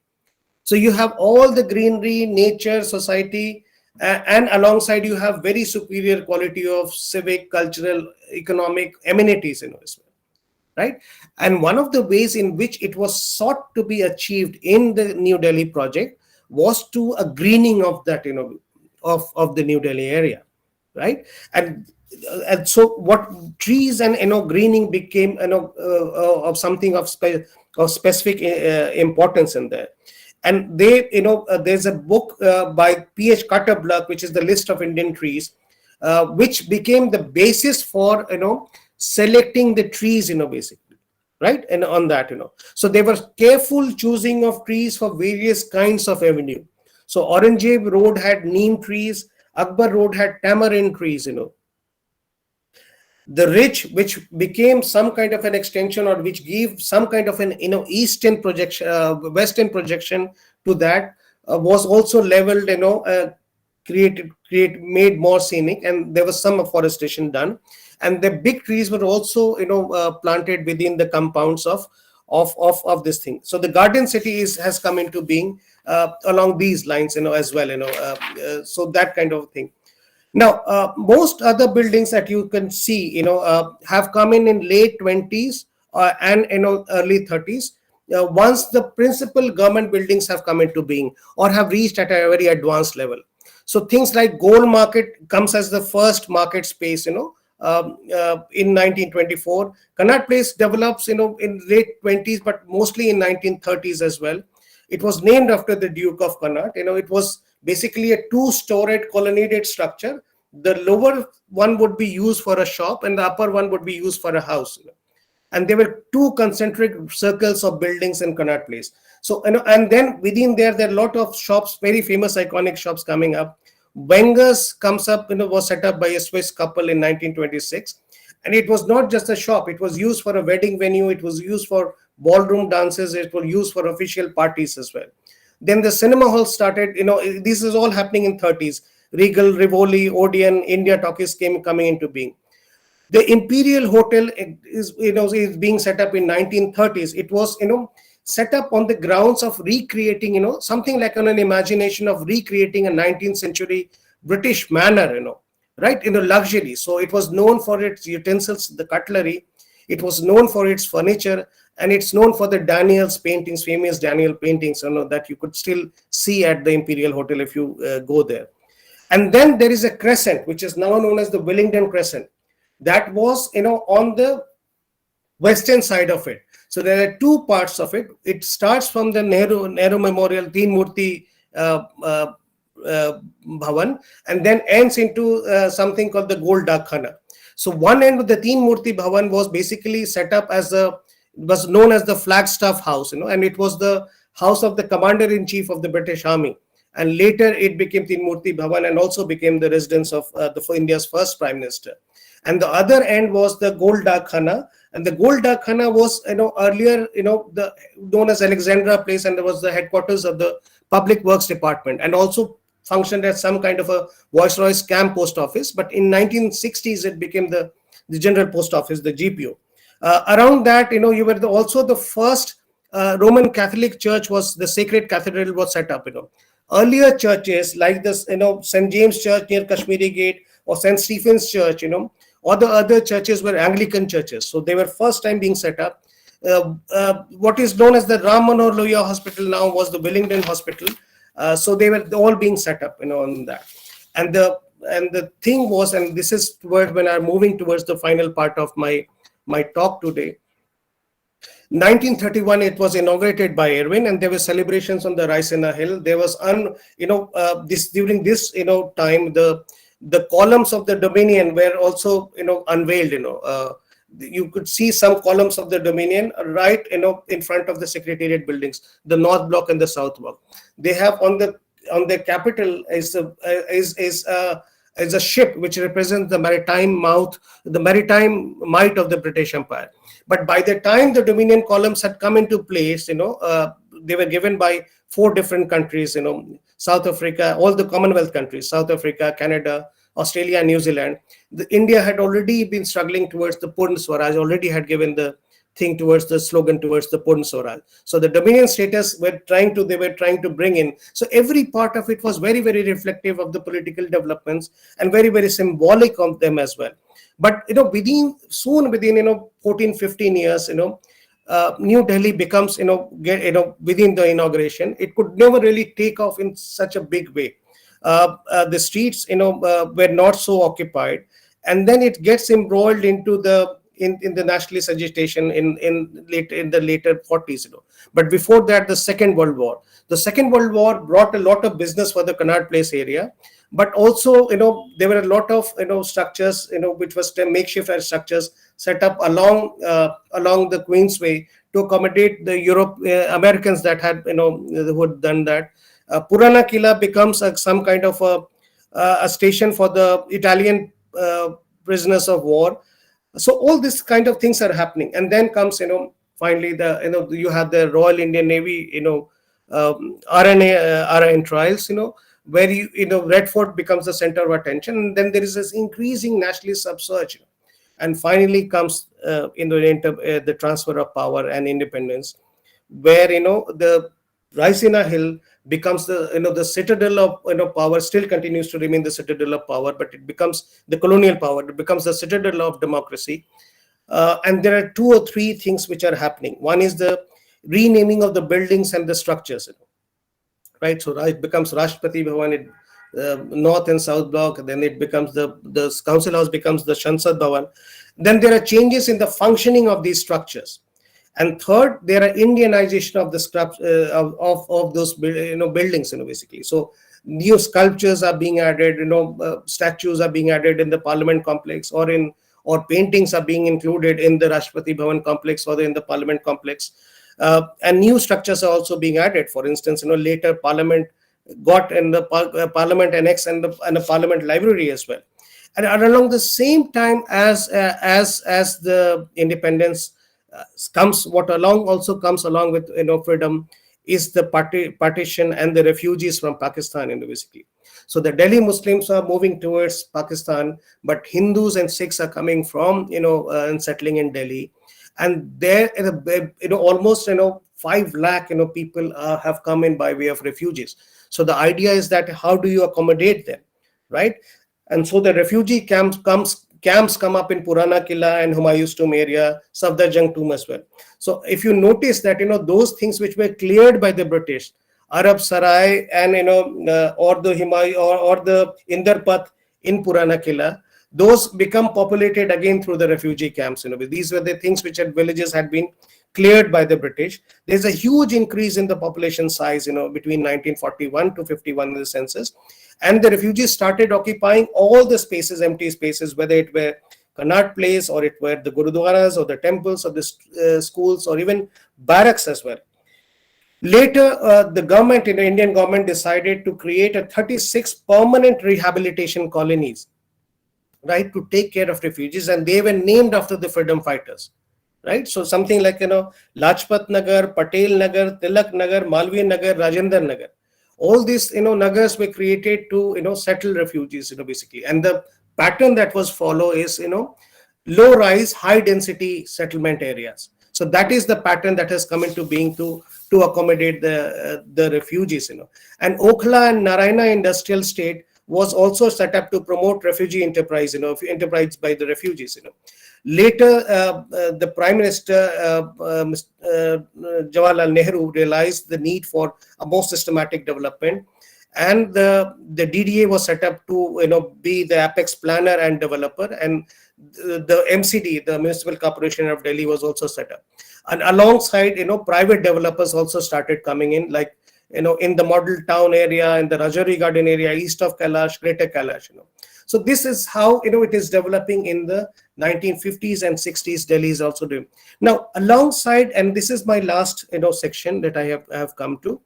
So you have all the greenery, nature, society, and alongside you have very superior quality of civic, cultural, economic amenities as well, right? And one of the ways in which it was sought to be achieved in the New Delhi project was to a greening of that, of the New Delhi area, right? And so what trees and greening became of something of specific importance in there. And they there's a book by P.H. Carter-Block, which is the list of Indian trees, which became the basis for selecting the trees, basically, right? And on that, so they were careful choosing of trees for various kinds of avenue. So Aurangzeb Road had neem trees, Akbar Road had tamarind trees, The ridge, which became some kind of an extension, or which gave some kind of an eastern projection, western projection to that, was also leveled, made more scenic, and there was some afforestation done, and the big trees were also planted within the compounds of this thing. So the garden city has come into being along these lines, as well, so that kind of thing. Now, most other buildings that you can see, have come in late 20s and early 30s. Once the principal government buildings have come into being or have reached at a very advanced level. So things like Gold Market comes as the first market space, in 1924. Connaught Place develops, in late 20s, but mostly in 1930s as well. It was named after the Duke of Connaught. It was basically a two-storied colonnaded structure. The lower one would be used for a shop and the upper one would be used for a house. And there were two concentric circles of buildings in Connaught Place. So, and then within there are a lot of shops, very famous iconic shops coming up. Wenger's comes up, was set up by a Swiss couple in 1926. And it was not just a shop. It was used for a wedding venue. It was used for ballroom dances. It was used for official parties as well. Then the cinema hall started, this is all happening in 30s. Regal, Rivoli, Odeon, India Talkies coming into being. The Imperial Hotel is being set up in 1930s. It was, set up on the grounds of recreating, something like an imagination of recreating a 19th century British manor, right? Luxury. So it was known for its utensils, the cutlery. It was known for its furniture, and it's known for the Daniel's paintings, famous Daniel paintings, that you could still see at the Imperial Hotel if you go there. And then there is a crescent, which is now known as the Willingdon Crescent. That was, on the western side of it. So there are two parts of it. It starts from the Nehru Memorial, Teen Murti Bhavan, and then ends into something called the Gold Dak Khana. So one end of the Teen Murti Bhavan was basically set up as was known as the Flagstaff House, and it was the house of the Commander-in-Chief of the British Army. And later it became Teen Murti Bhavan and also became the residence of India's first Prime Minister. And the other end was the Gold Dak Khana. And the Gold Dak Khana was, earlier, known as Alexandra Place, and there was the headquarters of the Public Works Department, and also functioned as some kind of a Viceroy's camp post office. But in 1960s, it became the General Post Office, the GPO. Around that, you were also the first Roman Catholic Church was the Sacred Cathedral was set up. Earlier churches like this, St. James Church near Kashmiri Gate, or St. Stephen's Church, or the other churches were Anglican churches. So they were first time being set up. What is known as the Ram Manohar Lohia Hospital now was the Willingdon Hospital. So they were all being set up, on that. And the thing was, and this is towards when I'm moving towards the final part of my talk today. 1931, it was inaugurated by Irwin, and there were celebrations on the Raisina Hill. There was during this time, the the columns of the Dominion were also, unveiled. You could see some columns of the Dominion right, in front of the Secretariat buildings, the North Block and the South Block. They have on the capital is a ship which represents the maritime mouth, the maritime might of the British Empire. But by the time the Dominion columns had come into place, they were given by 4 different countries, South Africa, all the Commonwealth countries, South Africa, Canada, Australia, and New Zealand. India had already been struggling towards the Purna Swaraj, already had given the thing towards the slogan towards the Purna Swaraj. So the Dominion status they were trying to bring in. So every part of it was very, very reflective of the political developments and very, very symbolic of them as well. But within 14, 15 years, New Delhi becomes, within the inauguration, it could never really take off in such a big way. The streets, were not so occupied, and then it gets embroiled into the nationalist agitation in the later 40s. But before that, the Second World War. The Second World War brought a lot of business for the Connaught Place area, but also there were a lot of structures which was makeshift structures set up along the Queensway to accommodate the Americans that had who had done that. Purana Killa becomes some kind of a station for the Italian prisoners of war. So all these kind of things are happening, and then comes finally you have the Royal Indian Navy RN trials, where Red Fort becomes the center of attention, and then there is this increasing nationalist upsurge, and finally comes the transfer of power and independence, where the Raisina Hill becomes the citadel of power, still continues to remain the citadel of power, but it becomes the colonial power, it becomes the citadel of democracy. And there are 2 or 3 things which are happening. One is the renaming of the buildings and the structures, right? So it becomes Rashtrapati Bhavan, North and South Block, then it becomes the Council House becomes the Sansad Bhavan. Then there are changes in the functioning of these structures. And third, there are Indianization of the of those buildings, basically. So new sculptures are being added, statues are being added in the Parliament complex, or paintings are being included in the Rashtrapati Bhavan complex or in the Parliament complex, and new structures are also being added. For instance, later Parliament got in the Parliament Annex and the Parliament Library as well. And along the same time as the independence comes, what also comes along with freedom is the partition and the refugees from Pakistan, basically. So the Delhi Muslims are moving towards Pakistan, but Hindus and Sikhs are coming from and settling in Delhi, and there almost 5 lakh people have come in by way of refugees. So the idea is that how do you accommodate them, right? And so the refugee camps come up in Purana Killa and Humayun's Tomb area, Safdarjung Tomb as well. So if you notice that those things which were cleared by the British, Arab Sarai and or the Humayun or the Indarpat in Purana Killa, those become populated again through the refugee camps. These were the things which villages had been cleared by the British. There's a huge increase in the population size, between 1941 to 51 in the census. And the refugees started occupying all the spaces, empty spaces, whether it were Connaught Place or it were the Gurudwaras or the temples or the schools or even barracks as well. Later, the government, Indian government decided to create 36 permanent rehabilitation colonies, right, to take care of refugees, and they were named after the freedom fighters, right? So something like, Lajpat Nagar, Patel Nagar, Tilak Nagar, Malviya Nagar, Rajendra Nagar. All these, nagars were created to, settle refugees, basically. And the pattern that was followed is, low-rise, high-density settlement areas. So that is the pattern that has come into being to accommodate the refugees, And Okhla and Narayana Industrial State was also set up to promote refugee enterprise, enterprise by the refugees, Later, the Prime Minister Jawaharlal Nehru realized the need for a more systematic development, and the DDA was set up to be the apex planner and developer, and the MCD, the Municipal Corporation of Delhi, was also set up, and alongside private developers also started coming in, like in the model town area, in the Rajouri Garden area, east of Kailash, Greater Kailash, So this is how it is developing in the 1950s and 60s. Delhi is also doing now alongside, and this is my last section that I have come to.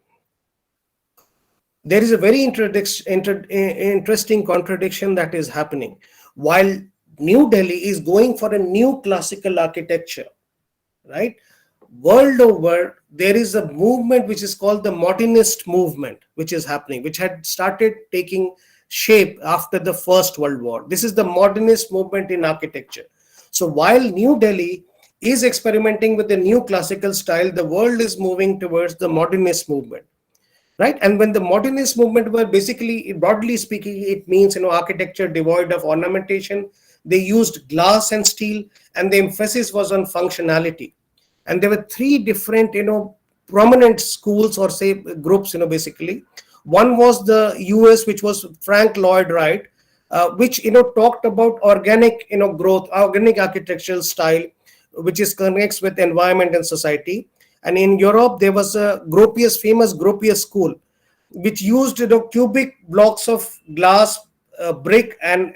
There is a very interesting contradiction that is happening. While New Delhi is going for a new classical architecture, right? World over, there is a movement which is called the modernist movement, which is happening, which had started taking shape after the First World War. This is the modernist movement in architecture. So while New Delhi is experimenting with the new classical style, the world is moving towards the modernist movement, right? And when the modernist movement were basically, broadly speaking, it means architecture devoid of ornamentation. They used glass and steel, and the emphasis was on functionality. And there were three different prominent schools, or say groups, basically. One was the US, which was Frank Lloyd Wright, which talked about organic growth, organic architectural style, which is connects with environment and society. And in Europe, there was a famous Gropius school, which used cubic blocks of glass, brick, and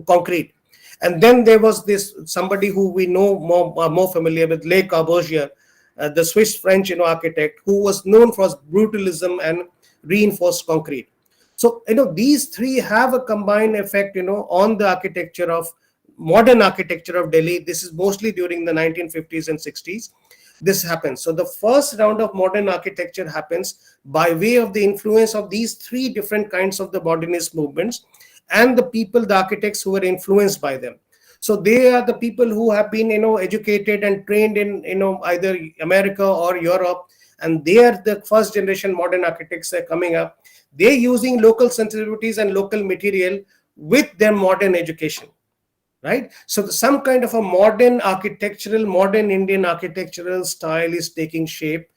concrete. And then there was this somebody who we know more familiar with, Le Corbusier, the Swiss French architect, who was known for his brutalism and reinforced concrete. So these three have a combined effect on the architecture of modern architecture of Delhi. This is mostly during the 1950s and 60s. This happens. So the first round of modern architecture happens by way of the influence of these three different kinds of the modernist movements, and the people, the architects who were influenced by them. So they are the people who have been educated and trained in either America or Europe, and they are the first generation modern architects that are coming up. They're using local sensitivities and local material with their modern education, right? So some kind of a modern Indian architectural style is taking shape,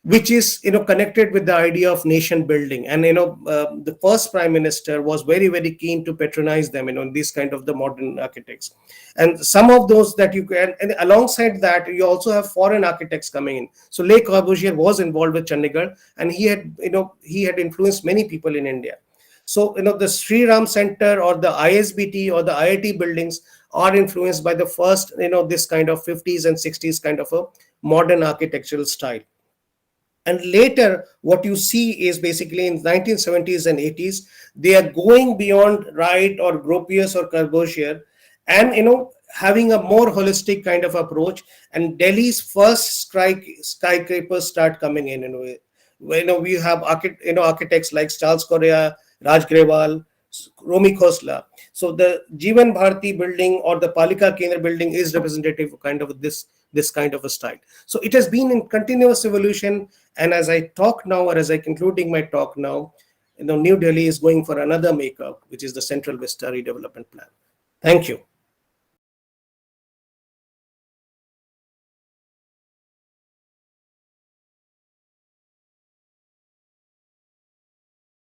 which is connected with the idea of nation building. And the first prime minister was very, very keen to patronize them, these kind of the modern architects. And some of those that you can, and alongside that, you also have foreign architects coming in. So Le Corbusier was involved with Chandigarh, and he had influenced many people in India. So the Sri Ram Center or the ISBT or the IIT buildings are influenced by the first this kind of 50s and 60s kind of a modern architectural style. And later, what you see is basically in 1970s and 80s, they are going beyond Wright or Gropius or Corbusier, and having a more holistic kind of approach. And Delhi's first skyscrapers start coming in. We have architects like Charles Correa, Raj Grewal, Romy Khosla. So the Jeevan Bharati building or the Palika Kendra building is representative of kind of this kind of a style. So it has been in continuous evolution. And as I talk now, or as I concluding my talk now, New Delhi is going for another makeup, which is the Central Vista Redevelopment Plan. Thank you.